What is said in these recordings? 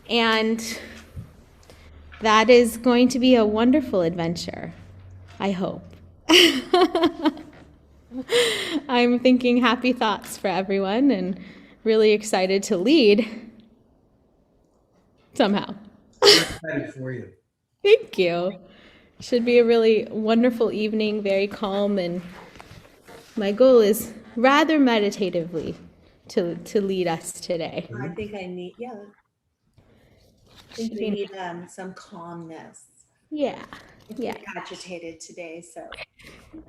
And that is going to be a wonderful adventure, I hope. I'm thinking happy thoughts for everyone and really excited to lead somehow. We're excited for you. Thank you. Should be a really wonderful evening, very calm, and my goal is rather meditatively to lead us today. I think I need, I think we need some calmness. Yeah, If yeah. we're agitated today, so.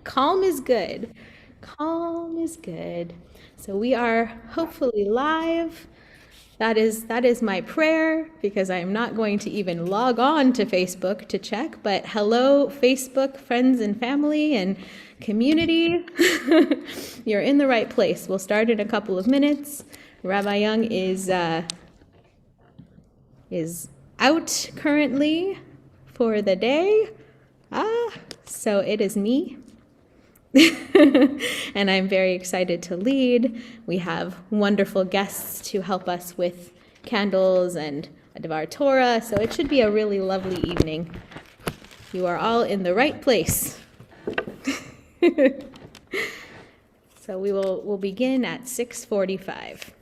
Calm is good. Calm is good. So we are hopefully live. That is my prayer, because I am not going to even log on to Facebook to check. But hello, Facebook friends and family and community. You're in the right place. We'll start in a couple of minutes. Rabbi Young is out currently for the day. So it is me. And I'm very excited to lead. We have wonderful guests to help us with candles and a Devar Torah, so it should be a really lovely evening. You are all in the right place. So we'll begin at 6:45.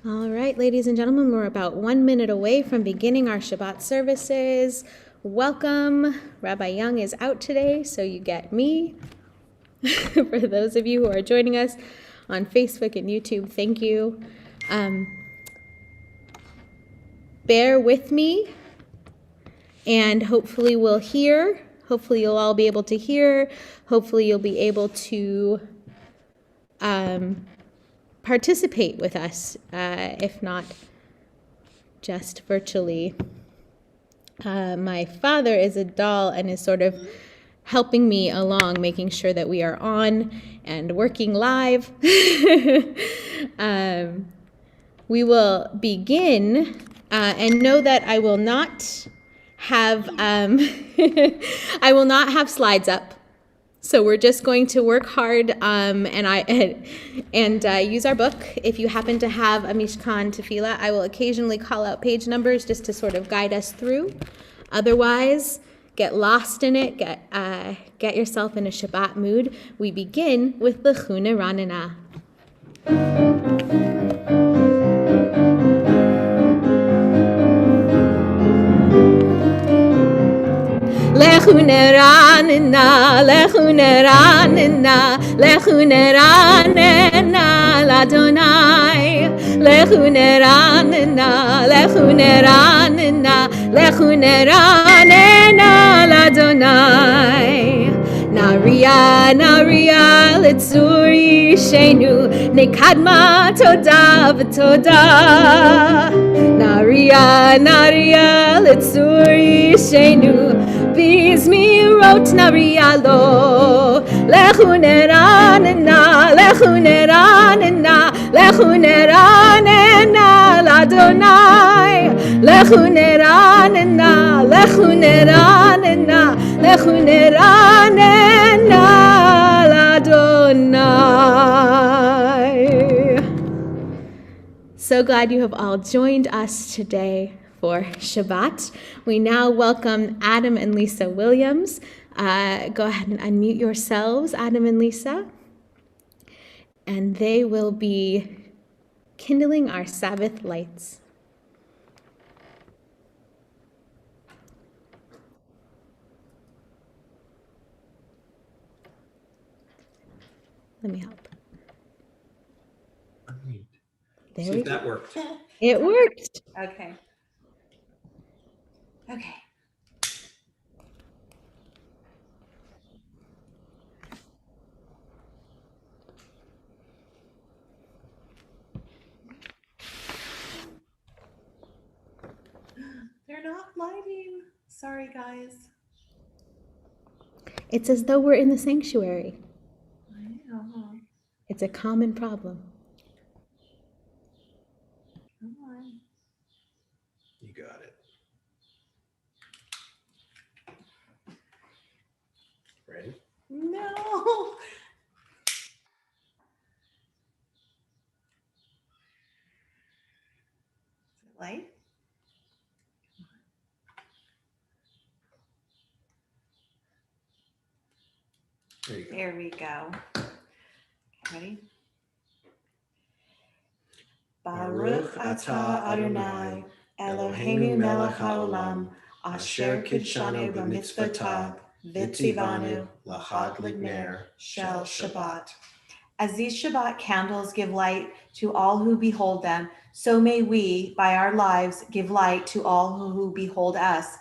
All right, ladies and gentlemen, we're about 1 minute away from beginning our Shabbat services. Welcome. Rabbi Young is out today, so you get me. For those of you who are joining us on Facebook and YouTube, thank you. Bear with me, and hopefully we'll hear. Hopefully you'll all be able to hear. Hopefully you'll be able to participate with us, if not just virtually. My father is a doll and is sort of helping me along, making sure that we are on and working live. We will begin, and know that I will not have I will not have slides up. So we're just going to work hard and use our book. If you happen to have a Mishkan Tefillah, I will occasionally call out page numbers just to sort of guide us through. Otherwise, get lost in it. Get yourself in a Shabbat mood. We begin with the Chune Ranana. Lechu neranena, lechu neranena, lechu neranena, l'Adonai. Lechu neranena, lechu neranena, lechu neranena, l'Adonai. Naria, naria, l'tzuri shenu, nekadma toda v'toda. Naria, naria, l'tzuri shenu, Bizmirot narialo, lechu neranena, lechu neranena, lechu neranena, l'Adonai. Lechu neranena, lechu neranena, lechu neranena, l'Adonai. So glad you have all joined us today for Shabbat. We now welcome Adam and Lisa Williams. Go ahead and unmute yourselves, Adam and Lisa. And they will be kindling our Sabbath lights. Let me help. There See we if go. that worked. It worked. Okay. Okay. They're not lighting. Sorry, guys. It's as though we're in the sanctuary. I know. It's a common problem. Come on. You got it. Ready? No. Is it light? There you go. There we go. Okay, ready? Baruch atah Adonai, Eloheinu melech haolam, asher kidshanu b'mitzvotav, v'tzivanu l'chad l'ner shel Shabbat. As these Shabbat candles give light to all who behold them, so may we, by our lives, give light to all who behold us.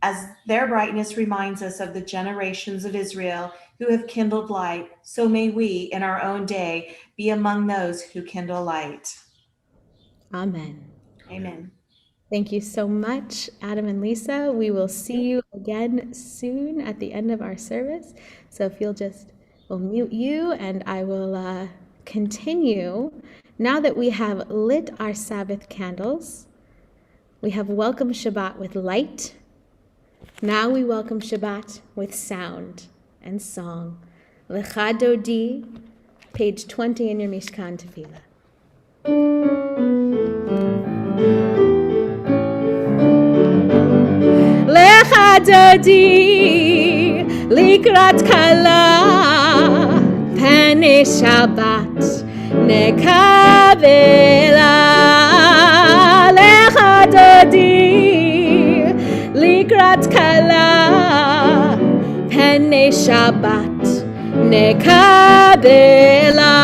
As their brightness reminds us of the generations of Israel who have kindled light, so may we, in our own day, be among those who kindle light. Amen. Amen. Thank you so much, Adam and Lisa. We will see you again soon at the end of our service. So if we'll mute you and I will continue. Now that we have lit our Sabbath candles, we have welcomed Shabbat with light. Now we welcome Shabbat with sound and song. Lecha Dodi, page 20 in your Mishkan Tefillah. Lecha Dodi, likrat kala, pene Shabbat, nekavela. Lecha Dodi, likrat kala, pene Shabbat, nekabela.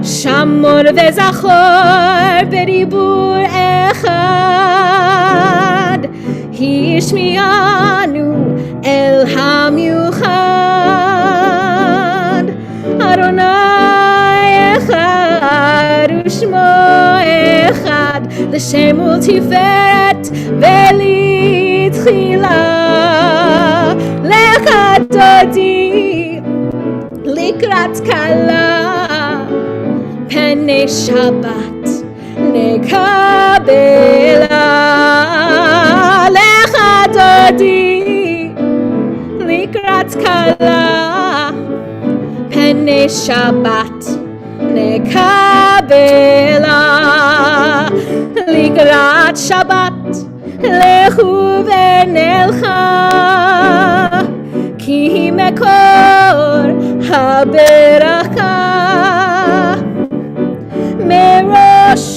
Shamor וזכור בדיבור אחד, השמיענו אל המיוחד. אדוני אחד ושמו אחד, לשם ולתפארת ולתחילה. לך דודי לקראת כלה, פני שבת נקבלה. לך דודי לקראת kala pene Shabbat nekabela likrat Shabbat lechu v'nelcha ki mekor haberaka merosh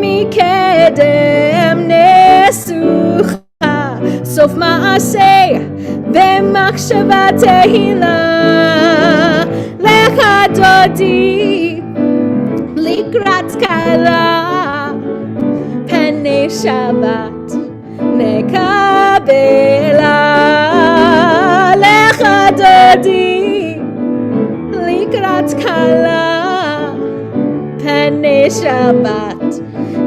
mikedem nesucha sof ma'aseh v'machshava tehila lecha dodi likrat kala pene Shabbat nekabela lecha dodi likrat kala pene Shabbat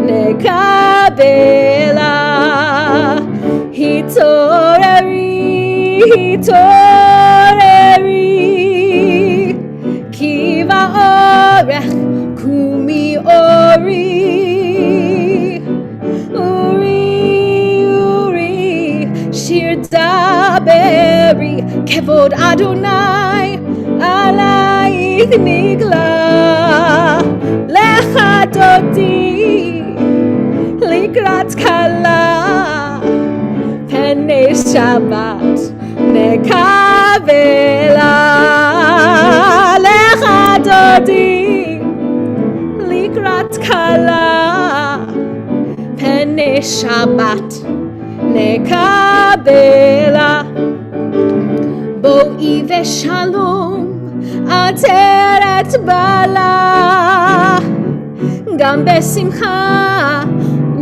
nekabela hitoreri kiva orech kumi ori shir daberi kevod Adonai alayich nigla lecha dodi likrat kala pene Shabbat nekavela lecha dodi likrat kala pene Shabbat nekabela boi veshalom ateret bala gam besimcha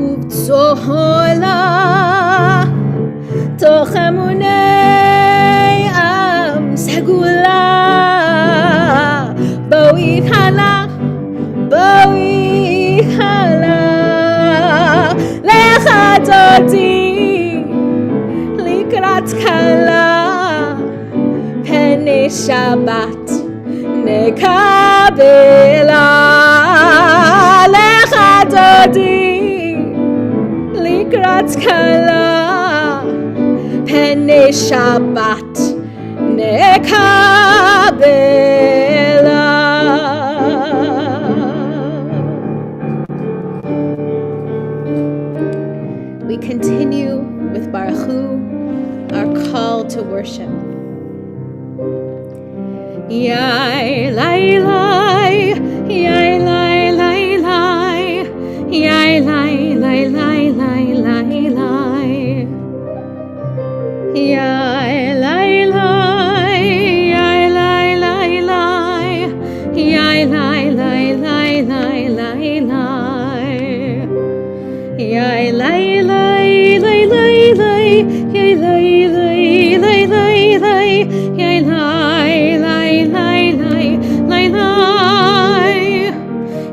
ubtzohola toch emunei am segula boi hala lecha dodi likrat kala pene Shabbat nekabela lecha dodi likrat kala pene Shabbat nekabela. We continue with Baruch Hu, our call to worship. Yai lai lai, yai lai lai lai, yai lai lai lai lai lai lai, yai lai lai, yai lai lai lai, yai lai lai lai lai lai lai, yai lai lai lai lai lai, yai lai lai lai lai lai, yai lai lai lai lai lai lai,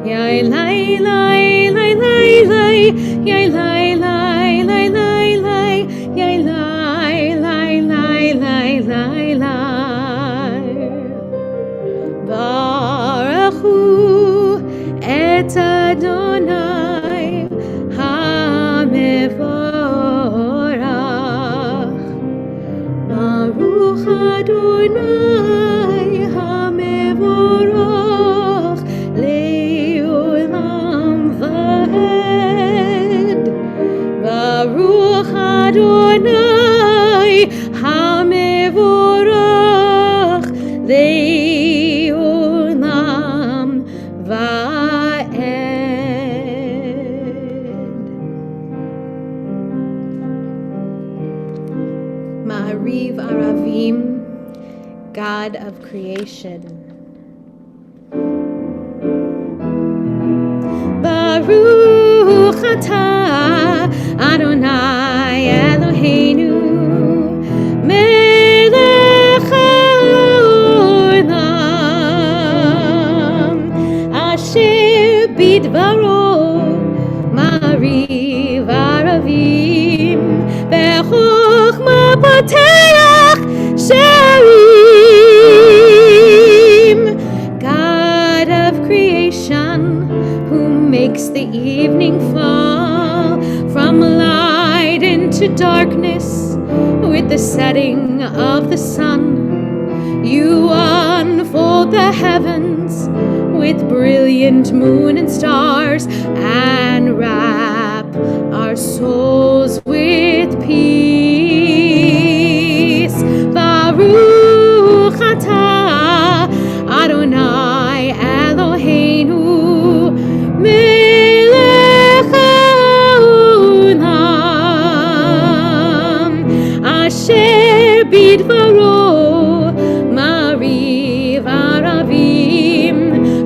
yai lai lai lai lai lai, yai lai lai lai lai lai, yai lai lai lai lai lai lai. Baruch Hu et Adonai hamevorach. Baruch Adonai hamevorach le'olam va'ed. Baruch Adonai hamevorach le'olam va'ed. Ma'ariv Aravim, God of creation. Baruch atah Adonai Eloheinu melech haolam asher bidvaro ma'ariv aravim bechokma pateach she'arim. God of creation, who makes the evening fall from light into darkness with the setting of the sun, You unfold the heavens with brilliant moon and stars and wrap our souls with peace. Baruch atah Adonai Eloheinu melech haolam asher bidbaro mariv aravim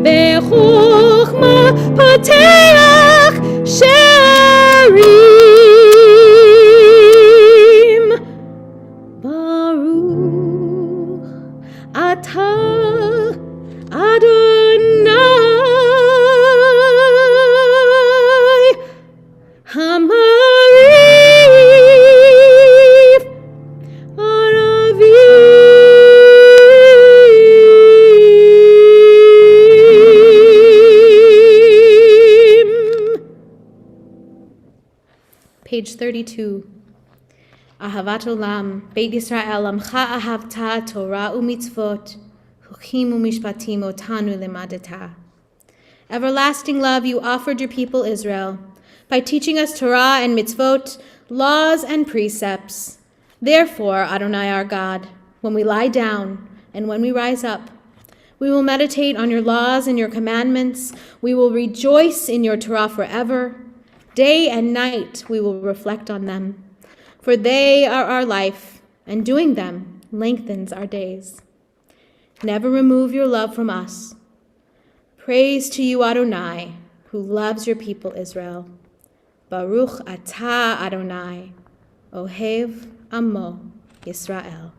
bechokhma poteach she'arim. Baruch atah Adonai Hamariv Aravim. Page 32. Ahavat olam, Beit Yisrael, amcha ahavta Torah umitzvot, chukim umishpatim otanu lemadeta. Everlasting love, you offered your people Israel by teaching us Torah and mitzvot, laws and precepts. Therefore, Adonai our God, when we lie down and when we rise up, we will meditate on your laws and your commandments. We will rejoice in your Torah forever. Day and night we will reflect on them, for they are our life, and doing them lengthens our days. Never remove your love from us. Praise to you, Adonai, who loves your people Israel. Baruch atah Adonai, Ohev Amo Yisrael.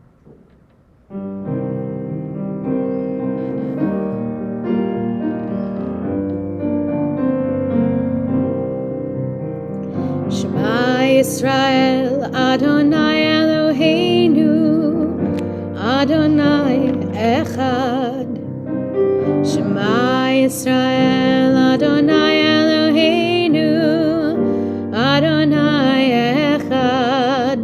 Shema Yisrael, Adonai Eloheinu, Adonai Echad. Shema Yisrael, Adonai Eloheinu, Adonai Echad.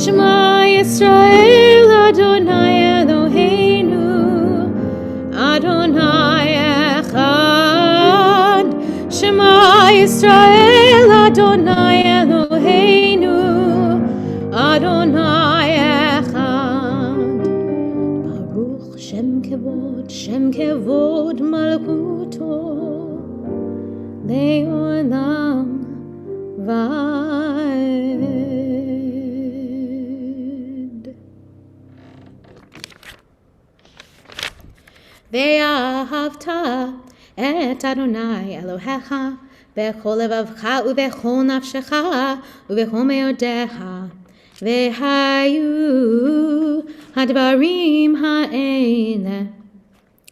Shema Yisrael, Adonai Eloheinu, Adonai Echad. Shema Yisrael, Adonai Eloheinu, Adonai Echad. Baruch Shem Kevod Malkuto, Le'olam Vaed. Ve'ahavta et Adonai Elohecha bechol levavcha ubechol nafshecha ubechol meodecha vehayu hadvarim ha'ele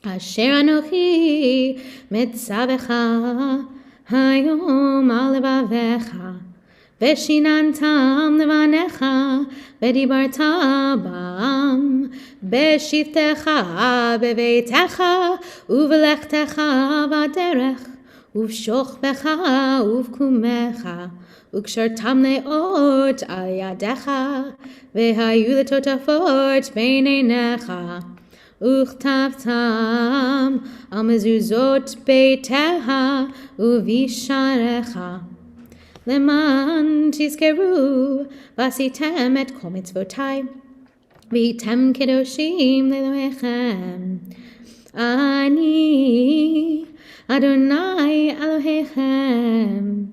asher anochi mitzavecha hayom al levavecha veshinantam levanecha vedibarta ba'am beshivtecha beveitecha uvelechtecha vaderech uvshochbecha uvkumecha ukshartam leot al yadecha vehayu letotafot beineinecha uchtavtam al mezuzot beiteha uvisharecha leman tizkeru vasitem et kol mitzvotai v'item kedoshim leloechem ani Adonai Elohechem,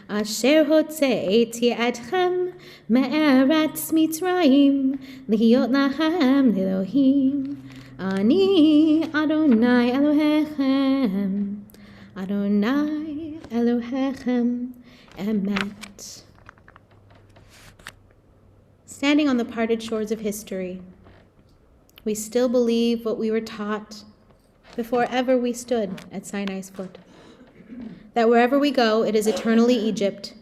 asher hotzeiti etchem me'eretz Mitzrayim, lihiot lachem Elohim. Ani Adonai Elohechem, Adonai Elohechem, Emet. Standing on the parted shores of history, we still believe what we were taught before ever we stood at Sinai's foot. That wherever we go, it is eternally Egypt.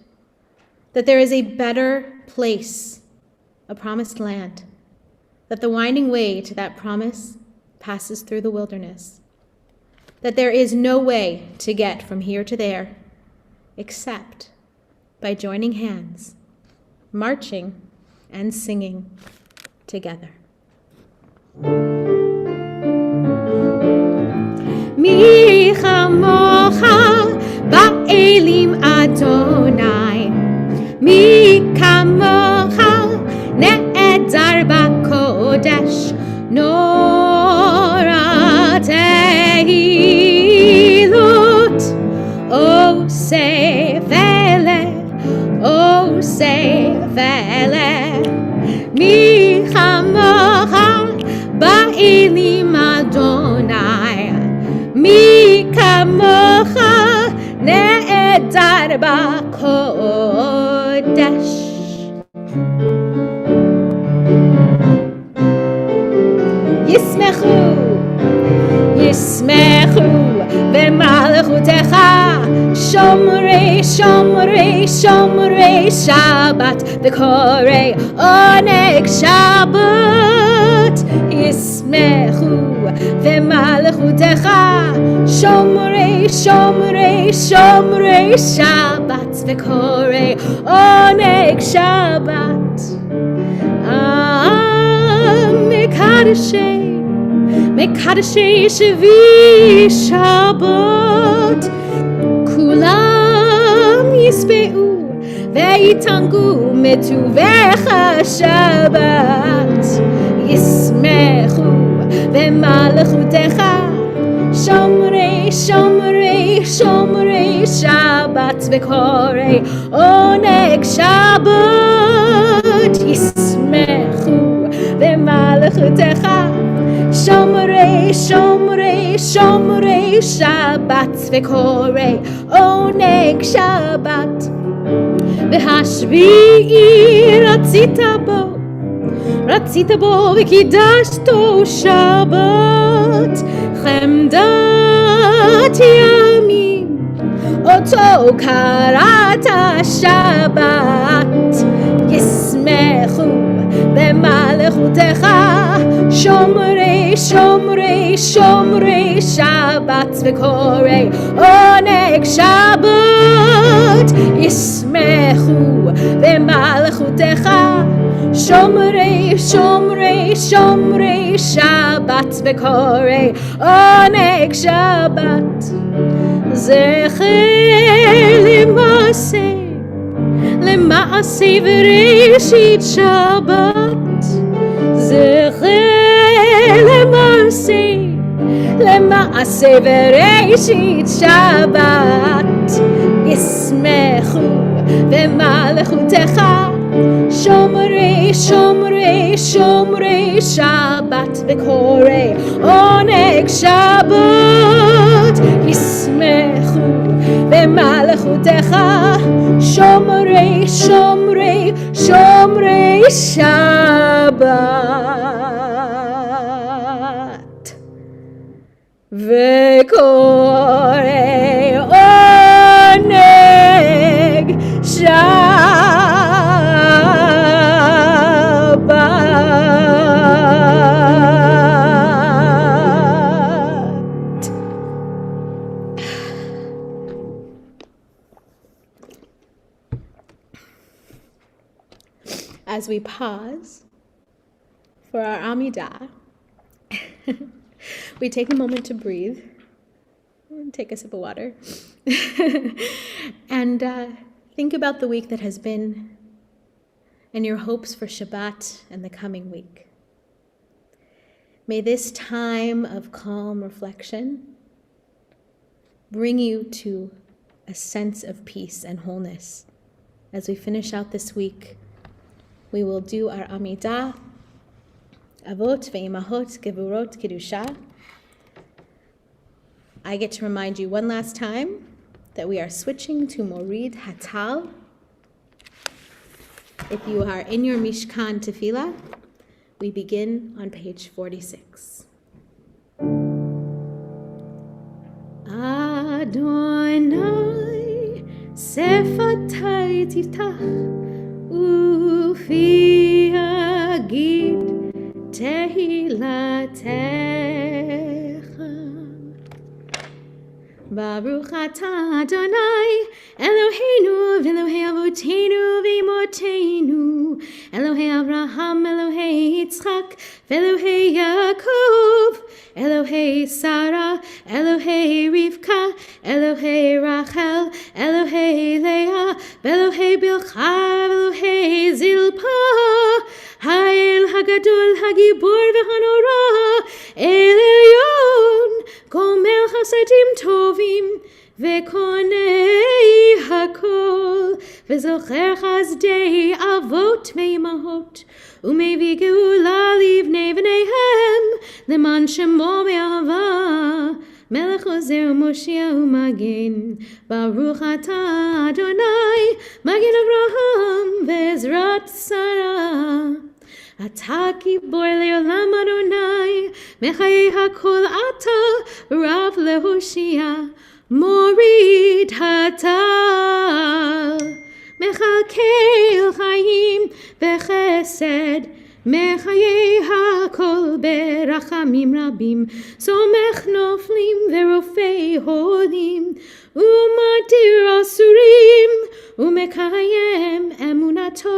That there is a better place, a promised land. That the winding way to that promise passes through the wilderness. That there is no way to get from here to there except by joining hands, marching and singing together. מי כמוך באלים אדוני, מי כמוך נעדר בקודש, נורא תהילות, עושה פלא, מי כמוך באלים אדוני, מי כמוך נעדר בקודש. ישמחו במלכותך שומרי שבת וקוראי עונג שבת. ישמחו במלכותך שומרי שבת וקוראי עונג שבת. מקדשי שבי שבת, כולם ישבעו ויתענגו מטובך שבת. ישמחו במלכותך שומרי שבת וקוראי עונג שבת. ישמחו במלכותך שומרי שבת וקוראי עונג שבת. והשביעי רצית בו וקידשתו שבת, חמדת ימים אותו קראת שבת. ישמחו במלכותך שומרי שבת וקוראי עונג שבת. ישמחו במלכותך שומרי שבת וקוראי עונג שבת. זכר למעשה וראשית שבת, זכר למעשה וראשית שבת. ישמחו במלכותך שומרי שבת וקוראי עונג שבת. ישמחו במלכותך שומרי שבת וקוראי עונג שבת. As we pause for our Amidah, we take a moment to breathe, take a sip of water, and think about the week that has been and your hopes for Shabbat and the coming week. May this time of calm reflection bring you to a sense of peace and wholeness. As we finish out this week, we will do our Amidah, Avot ve'imahot gevurot kedusha. I get to remind you one last time that we are switching to Morid Hatal. If you are in your Mishkan Tefillah, we begin on page 46. Adonai sefatai tiftach ufi agid tehilatecha. Baruch atah Adonai Eloheinu v'Elohei avoteinu v'imotenu, Elohei Avraham, Elohei Yitzchak Elohei Yaakov, Elohei Sarah, Elohei Rivka, Elohei Rachel, Elohei Leah, Elohei Bilcha, Elohei Zilpah, Ha'el Hagadol Hagibor v'Hanora, El Elyon, Gomel Chasadim Tovim, Vekonei Hakol, V'zocher Chazdei Avot Ve'imahot, Umevi Geula Livnei V'neihem, Leman Shemo Be'ahava, Melech Ozer Moshiach U'Magen, Baruch Atah Adonai, Magen Avraham Ve'ezrat Sarah. Atah Gibor Le'olam Adonai, Mechayei Hakol Atah, Rav Lehoshia, Morid Hatal, Mechalkel Chaim V'chesed, Mechayei Hakol Berachamim Rabim, Somech Noflim V'rofei Holim, Umatir Asurim, Umekayem Emunato,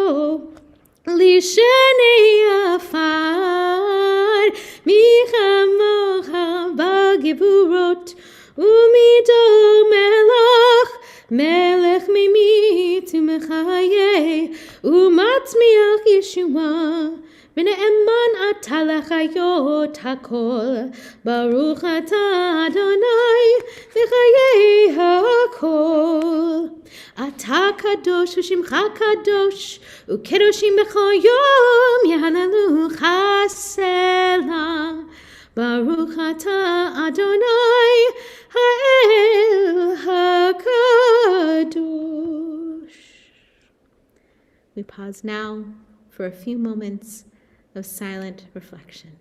Lishenei Afar, Michamocha Bagivurot, Umido Melach, Melech Mimit Umechaye, Umatzmiach Yeshua, V'ne'eman Atalachayot Hakol, Baruch Atah Adonai, V'chayei Hakol. Atah Kadosh U'Shimcha Kadosh, U'Kedoshim B'chol Yom Yehalalucha Selah. Baruch Atah Adonai Ha'el HaKadosh. We pause now for a few moments of silent reflection.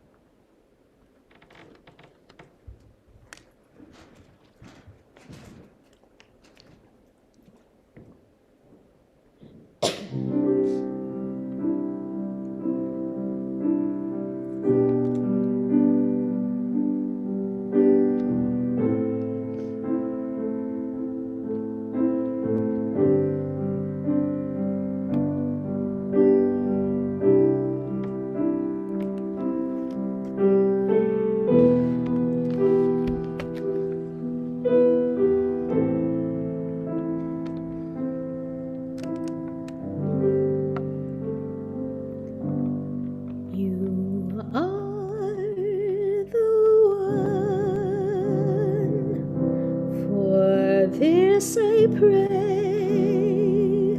I pray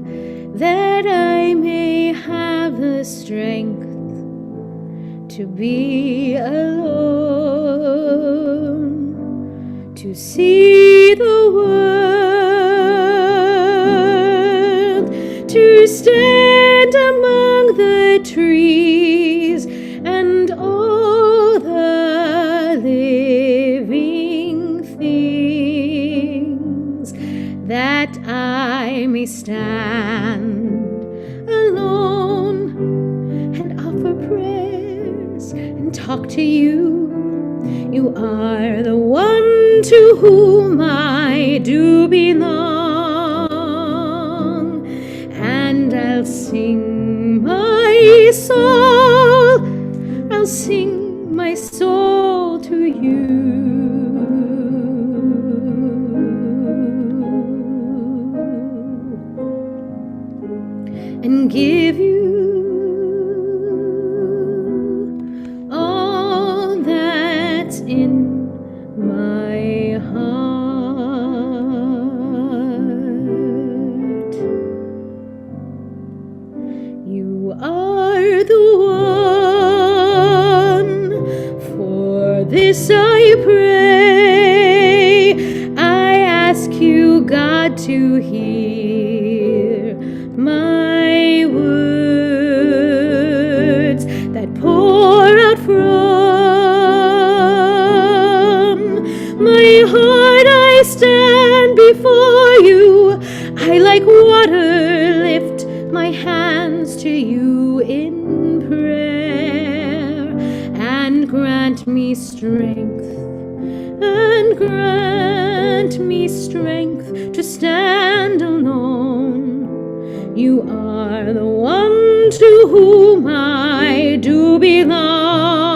that I may have the strength to be alone, to see the world, to stand among the trees and all the living things, that I may stand alone and offer prayers and talk to you. You are the one to whom I do belong, and I'll sing my soul, I'll sing my soul to you. And give you all that's in my heart. You are the one, for this I pray. I ask you, God, to hear my words that pour out from my heart. I stand before you, I like water lift my hands to you in prayer, and grant me strength, and grant me strength to stand alone. You are the one to whom I do belong.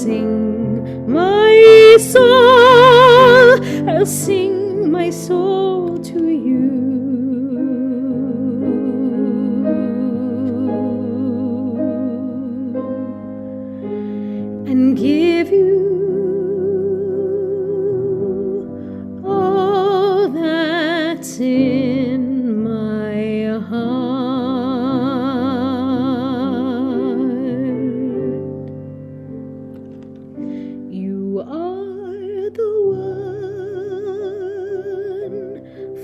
sing my soul, I'll sing my soul to you. And give you all that's in my heart. You are the one,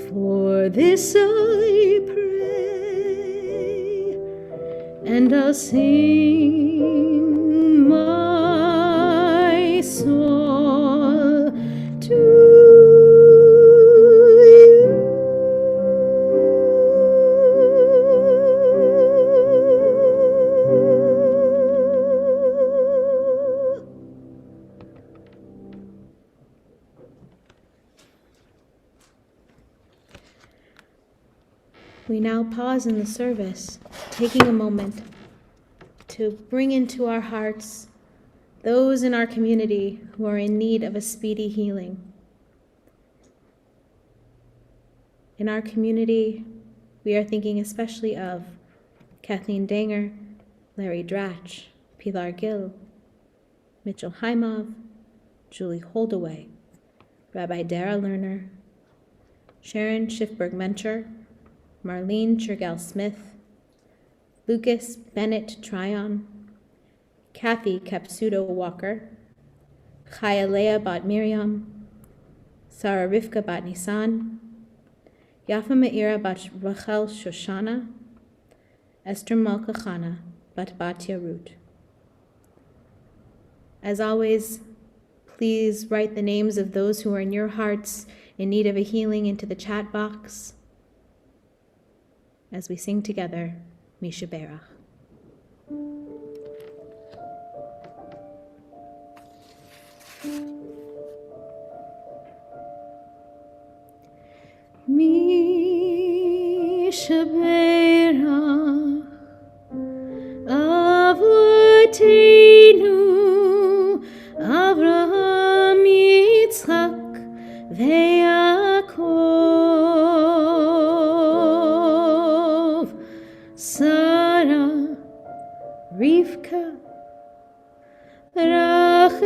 for this I pray, and I'll sing my soul to you. We now pause in the service, taking a moment to bring into our hearts those in our community who are in need of a speedy healing. In our community, we are thinking especially of Kathleen Danger, Larry Dratch, Pilar Gill, Mitchell Haimov, Julie Holdaway, Rabbi Dara Lerner, Sharon Schiffberg-Mencher, Marlene Chirgal-Smith, Lucas Bennett Tryon, Kathy Kapsudo-Walker, Chaya Leah Bat Miriam, Sarah Rivka Bat Nisan, Yafa Meira Bat Rachel Shoshana, Esther Malka Chana Bat Batya Root. As always, please write the names of those who are in your hearts in need of a healing into the chat box as we sing together, Misha Berach. Misha Berach Avotenu Avraham Yitzchak veYaakov Sarah Rivka Rachel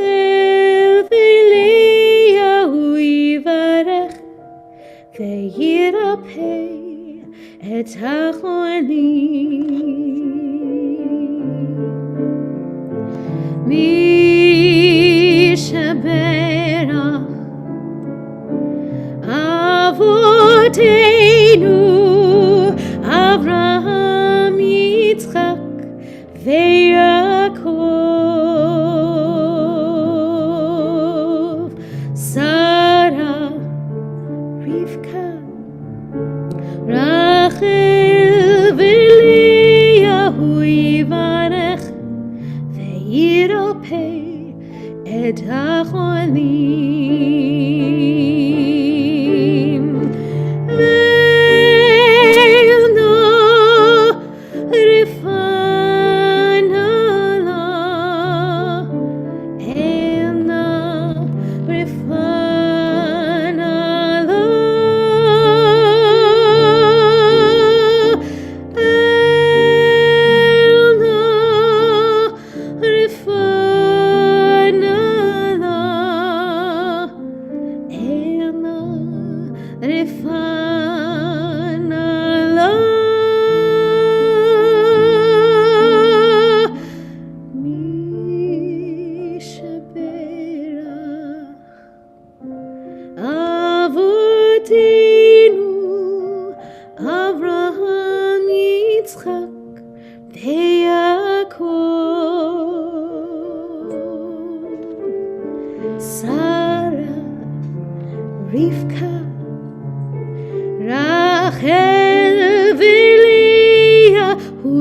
veLeah Yivarech veYirapeh et hachonim. Misha Berach Avotenu Avraham Yitzchak veYaakov Sarah Rivka Rachel veLeah Yivarech veYirapeh et hachonim. Ve'no rifana la, elna rifana la, elna rifana la, elna rifana la. Misha Berach Avotenu Avraham Yitzchak veYaakov Sarah Rivka Rachel veLeah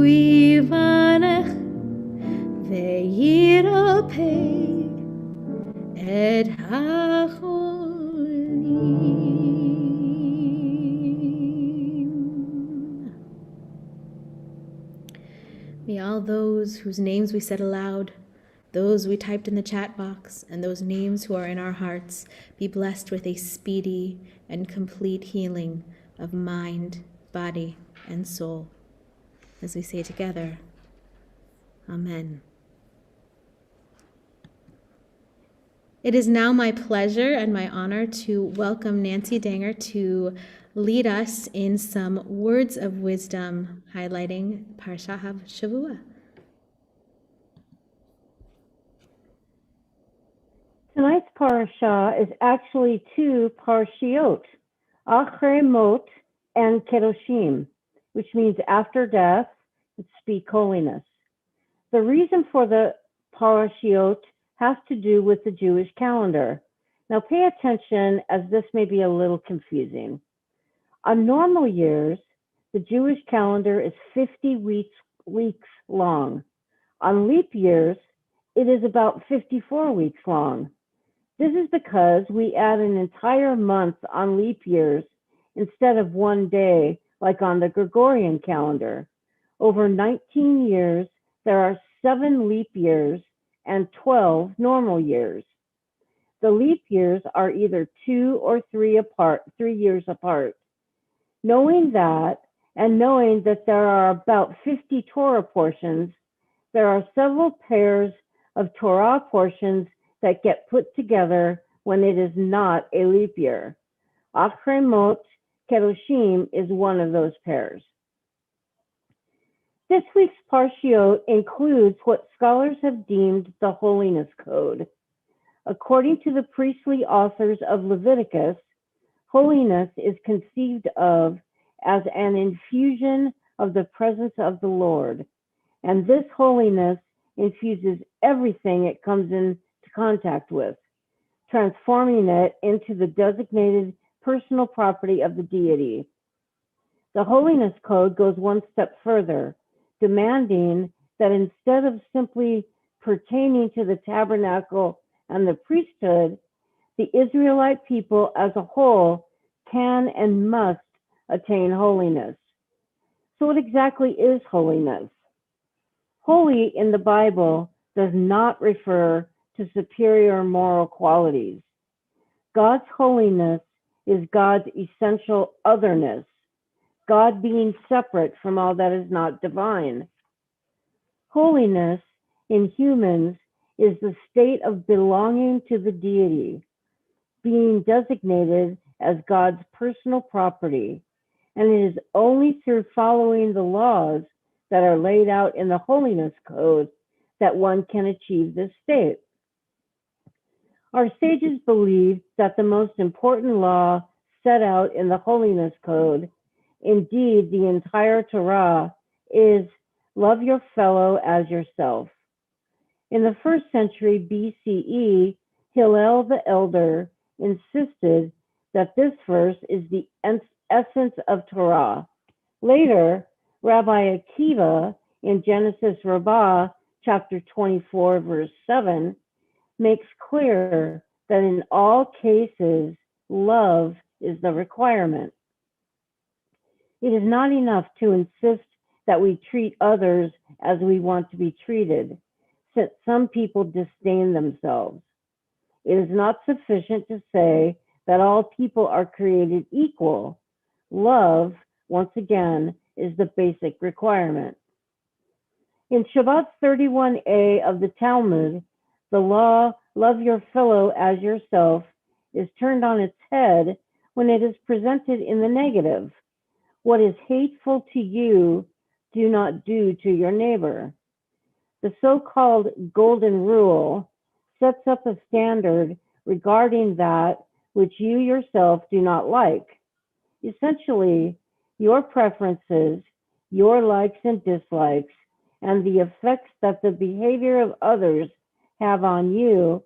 Yivarech veYirapeh et hachonim. May all those whose names we said aloud those we typed in the chat box, and those names who are in our hearts be blessed with a speedy and complete healing of mind, body, and soul. As we say together, Amen. It is now my pleasure and my honor to welcome Nancy Danger to lead us in some words of wisdom highlighting Parsha Shavua. Tonight's parasha is actually two parshiot, Achrei Mot and Kedoshim, which means after death, speak holiness. The reason for the parashiot has to do with the Jewish calendar. Now pay attention, as this may be a little confusing. On normal years, the Jewish calendar is 50 weeks long. On leap years, it is about 54 weeks long. This is because we add an entire month on leap years instead of one day, like on the Gregorian calendar. Over 19 years, there are 7 leap years and 12 normal years. The leap years are either 2 or 3 years apart. Knowing that, and knowing that there are about 50 Torah portions, there are several pairs of Torah portions that get put together when it is not a leap year. Achrei Mot Kedoshim is one of those pairs. This week's parshiot includes what scholars have deemed the holiness code. According to the priestly authors of Leviticus, holiness is conceived of as an infusion of the presence of the Lord, and this holiness infuses everything it comes into contact with, transforming it into the designated personal property of the deity. The holiness code goes one step further, demanding that instead of simply pertaining to the tabernacle and the priesthood, the Israelite people as a whole can and must attain holiness. So what exactly is holiness? Holy in the Bible does not refer to superior moral qualities. God's holiness is God's essential otherness, God being separate from all that is not divine. Holiness in humans is the state of belonging to the deity, being designated as God's personal property, and it is only through following the laws that are laid out in the holiness code that one can achieve this state. Our sages believe that the most important law set out in the holiness code, indeed the entire Torah, is love your fellow as yourself. In the 1st century BCE, Hillel the Elder insisted that this verse is the essence of Torah. Later, Rabbi Akiva in Genesis Rabbah, chapter 24, verse 7, makes clear that in all cases, love is the requirement. It is not enough to insist that we treat others as we want to be treated, since some people disdain themselves. It is not sufficient to say that all people are created equal. Love, once again, is the basic requirement. In Shabbat 31a of the Talmud, the law, love your fellow as yourself, is turned on its head when it is presented in the negative. What is hateful to you, do not do to your neighbor. The so-called golden rule sets up a standard regarding that which you yourself do not like. Essentially, your preferences, your likes and dislikes, and the effects that the behavior of others have on you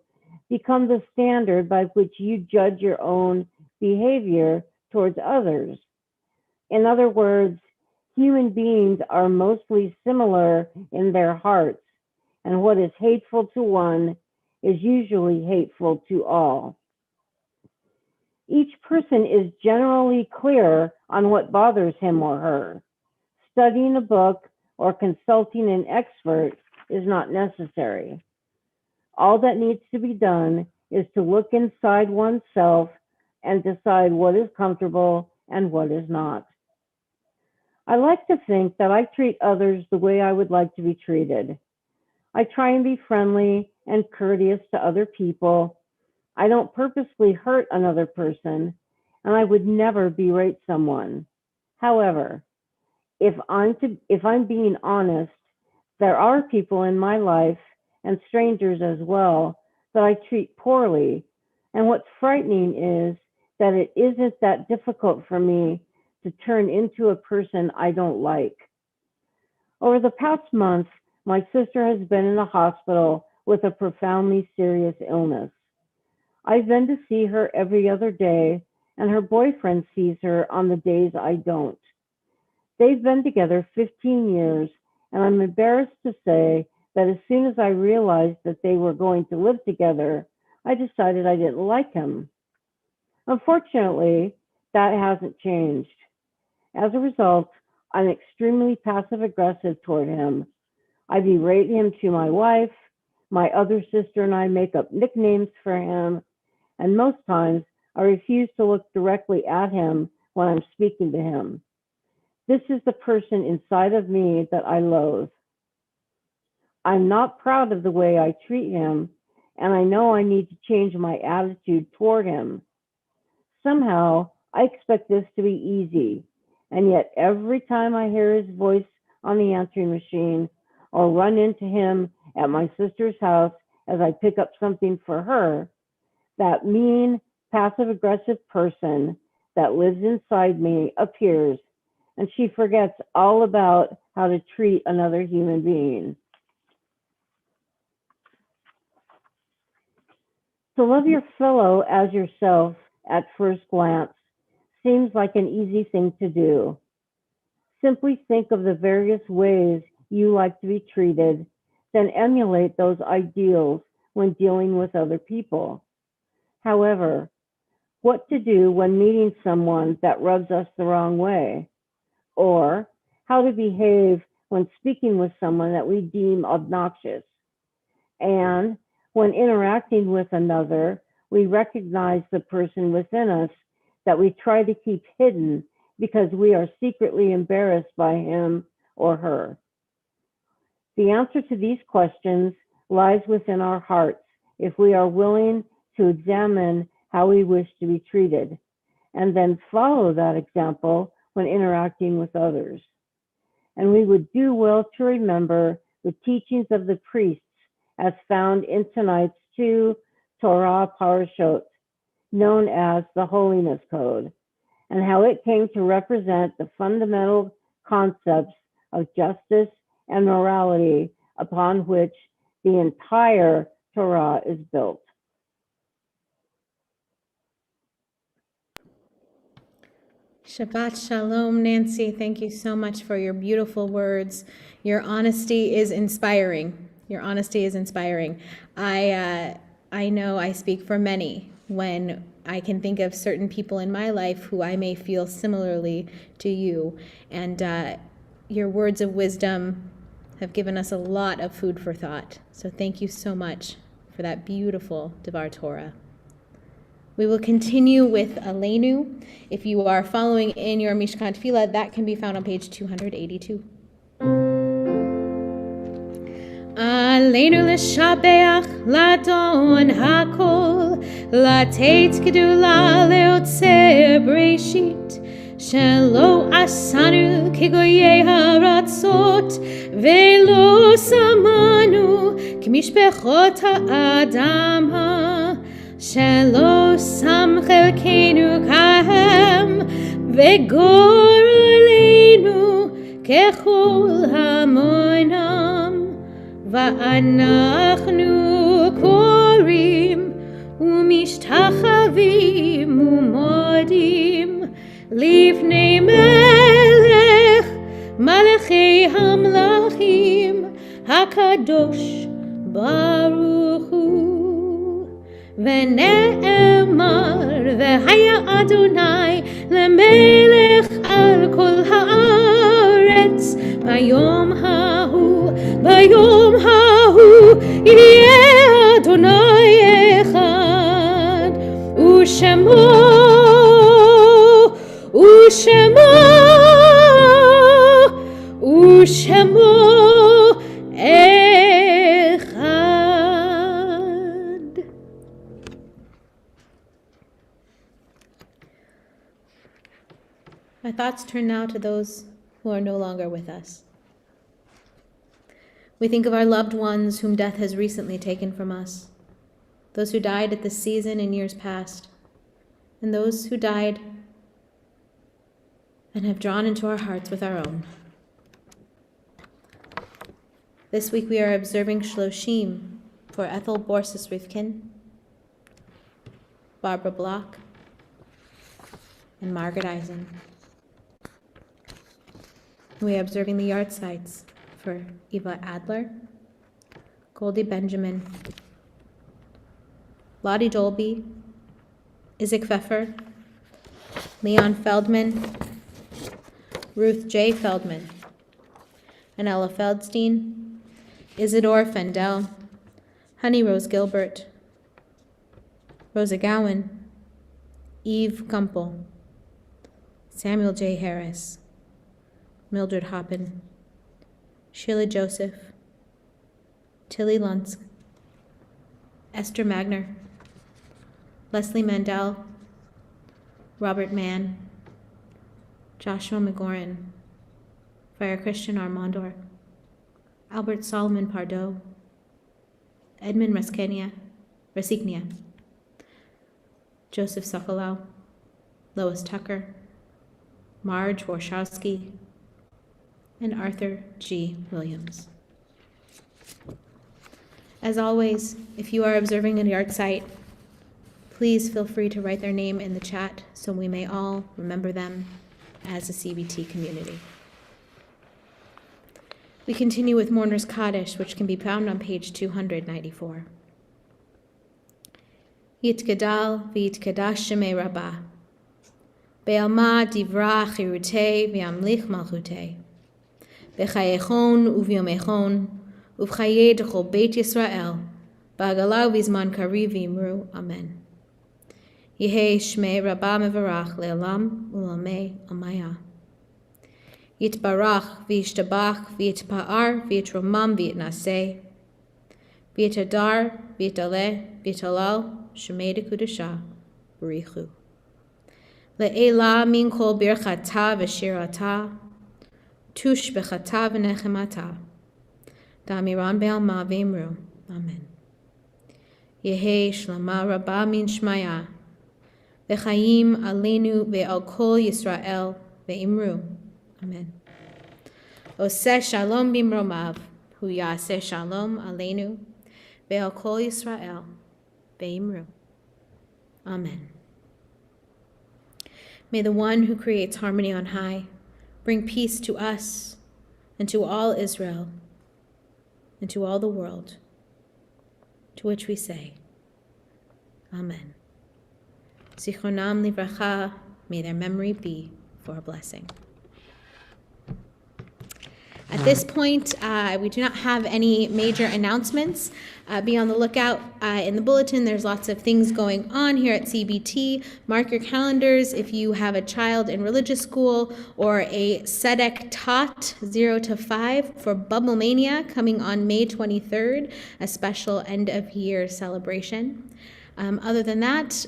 become the standard by which you judge your own behavior towards others. In other words, human beings are mostly similar in their hearts, and what is hateful to one is usually hateful to all. Each person is generally clear on what bothers him or her. Studying a book or consulting an expert is not necessary. All that needs to be done is to look inside oneself and decide what is comfortable and what is not. I like to think that I treat others the way I would like to be treated. I try and be friendly and courteous to other people. I don't purposely hurt another person, and I would never berate someone. However, if I'm being honest, there are people in my life, and strangers as well, that I treat poorly. And what's frightening is that it isn't that difficult for me to turn into a person I don't like. Over the past month, my sister has been in the hospital with a profoundly serious illness. I've been to see her every other day, and her boyfriend sees her on the days I don't. They've been together 15 years, and I'm embarrassed to say that as soon as I realized that they were going to live together, I decided I didn't like him. Unfortunately, that hasn't changed. As a result, I'm extremely passive-aggressive toward him. I berate him to my wife, my other sister and I make up nicknames for him, and most times I refuse to look directly at him when I'm speaking to him. This is the person inside of me that I loathe. I'm not proud of the way I treat him, and I know I need to change my attitude toward him. Somehow, I expect this to be easy, and yet every time I hear his voice on the answering machine or run into him at my sister's house as I pick up something for her, that mean, passive-aggressive person that lives inside me appears, and she forgets all about how to treat another human being. To love your fellow as yourself at first glance seems like an easy thing to do. Simply think of the various ways you like to be treated, then emulate those ideals when dealing with other people. However, what to do when meeting someone that rubs us the wrong way? Or how to behave when speaking with someone that we deem obnoxious? And when interacting with another, we recognize the person within us that we try to keep hidden because we are secretly embarrassed by him or her. The answer to these questions lies within our hearts if we are willing to examine how we wish to be treated, and then follow that example when interacting with others. And we would do well to remember the teachings of the priests as found in tonight's 2 Torah parashot, known as the Holiness Code, and how it came to represent the fundamental concepts of justice and morality upon which the entire Torah is built. Shabbat Shalom, Nancy. Thank you so much for your beautiful words. Your honesty is inspiring. Your honesty is inspiring. I know I speak for many when I can think of certain people in my life who I may feel similarly to you. And your words of wisdom have given us a lot of food for thought. So thank you so much for that beautiful Devar Torah. We will continue with Aleinu. If you are following in your Mishkan Tefillah, that can be found on page 282. Aleinu l'shabeach ladon hakol, latet gedula leotzer breshit, shelo asanu kigoyei haratzot, velo samanu k'mishpechot ha'adam ha, shelo sam chelkenu kahem, vegor aleinu kechol hamonam. ואנחנו קוראים ומשתחווים ומודים לפני מלך מלכי המלכים הקדוש ברוך הוא. ונאמר והיה אדוני למלך על כל הארץ ביום ההוא יהיה אדוני Ushemo, Ushemo, Ushemo Echad. My thoughts turn now to those who are no longer with us. We think of our loved ones whom death has recently taken from us, those who died at this season in years past, and those who died and have drawn into our hearts with our own. This week we are observing Shloshim for Ethel Borsis Rifkin, Barbara Block, and Margaret Eisen. We are observing the yahrzeits for Eva Adler, Goldie Benjamin, Lottie Dolby, Isaac Pfeffer, Leon Feldman, Ruth J. Feldman, Anella Feldstein, Isidore Fendel, Honey Rose Gilbert, Rosa Gowan, Eve Gumpel, Samuel J. Harris, Mildred Hoppin, Sheila Joseph, Tilly Lunsk, Esther Magner, Leslie Mandel, Robert Mann, Joshua McGoran, Friar Christian Armandor, Albert Solomon Pardo, Edmund Resignia, Joseph Sokolow, Lois Tucker, Marge Warshawski, and Arthur G. Williams. As always, if you are observing a yahrzeit, please feel free to write their name in the chat so we may all remember them as a CBT community. We continue with Mourner's Kaddish, which can be found on page 294. Yitgadal v'yitkadash shemei rabbah, be'alma divra chirutei v'yamlich malchutei, b'chayechon uvyomechon, uv'chaye d'chol beit Yisrael, ba'agalau v'zman kariv v'imru, amen. Yehei shmei rabbah mevarach le'olam u'lamei amaya. Yitbarach v'yishtabach v'yitpa'ar v'yitromam v'yitnaseh, v'yitadar v'yitaleh v'yitalal shemei dekudasha b'richu. Le'ela min kol birchata v'shirata, tush b'chata v'nechemata, da'amiran be'alma v'imru, amen. Yehei shlama rabbah min shmaya, v'chayim aleinu ve'al kol Yisrael ve'imru, amen. Oseh shalom bimromav, hu yaseh shalom aleinu ve'al kol Yisrael ve'imru, amen. May the one who creates harmony on high bring peace to us and to all Israel and to all the world, to which we say, amen. Zichronam livracha, may their memory be for a blessing. At this point, we do not have any major announcements. Be on the lookout in the bulletin. There's lots of things going on here at CBT. Mark your calendars if you have a child in religious school or a Tzedek Tot 0 to 5 for Bubble Mania coming on May 23rd, a special end of year celebration. Other than that,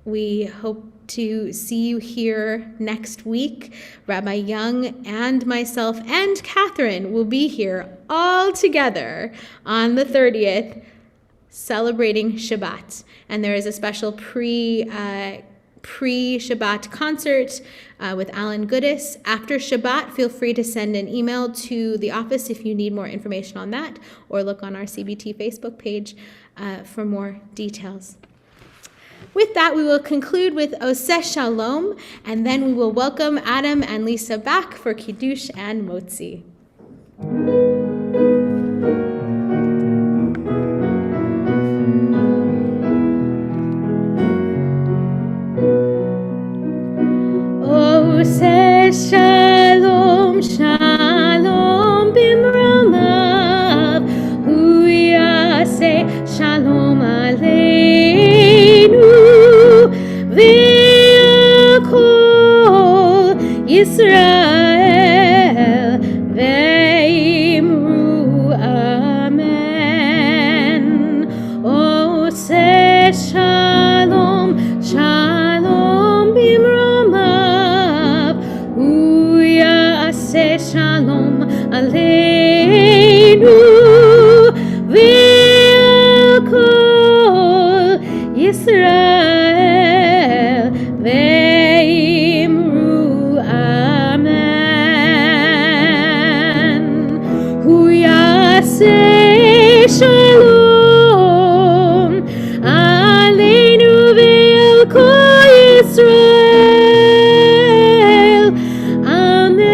we hope to see you here next week. Rabbi Young and myself and Catherine will be here all together on the 30th celebrating Shabbat. And there is a special pre-Shabbat concert with Alan Goodis. After Shabbat, feel free to send an email to the office if you need more information on that, or look on our CBT Facebook page for more details. With that, we will conclude with Oseh Shalom, and then we will welcome Adam and Lisa back for Kiddush and Motzi. Oseh Shalom, Shalom bimromav, hu yaseh Shalom aleinu. Yisrael ve'imru amen. Oseh shalom, shalom bimromav, hu ya'aseh shalom aleinu ve'al kol Yisrael ve'imru amen. Hu ya'aseh shalom aleinu ve'al kol Yisrael. Amen.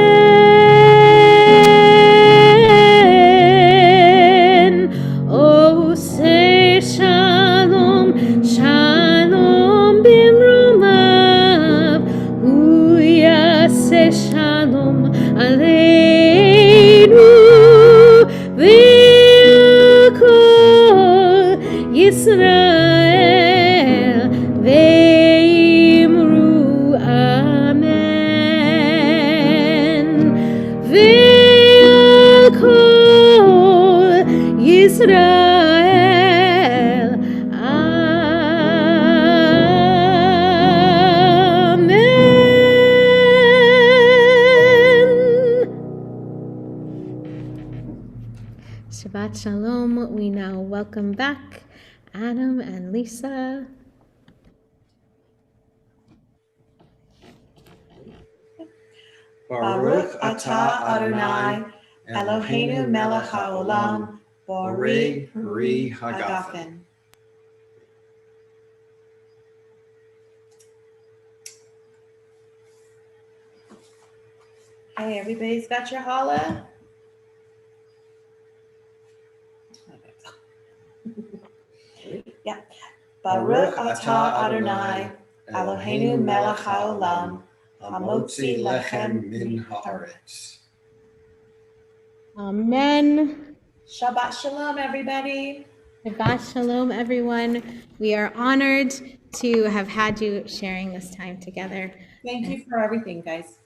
Oseh shalom, shalom bimromav, hu ya'aseh shalom aleinu ve'al kol Yisrael ve'imru amen. Ve'al kol Yisrael amen. Shabbat Shalom. We now welcome back Adam and Lisa. Baruch atah Adonai, Eloheinu melech haolam, borei peri hagafen. Hey, everybody's got your challah? Yeah. Baruch atah Adonai, Eloheinu melech haolam, hamotzi lechem min haaretz. Amen. Shabbat shalom, everybody. Shabbat Shalom, everyone. We are honored to have had you sharing this time together. Thank you for everything, guys.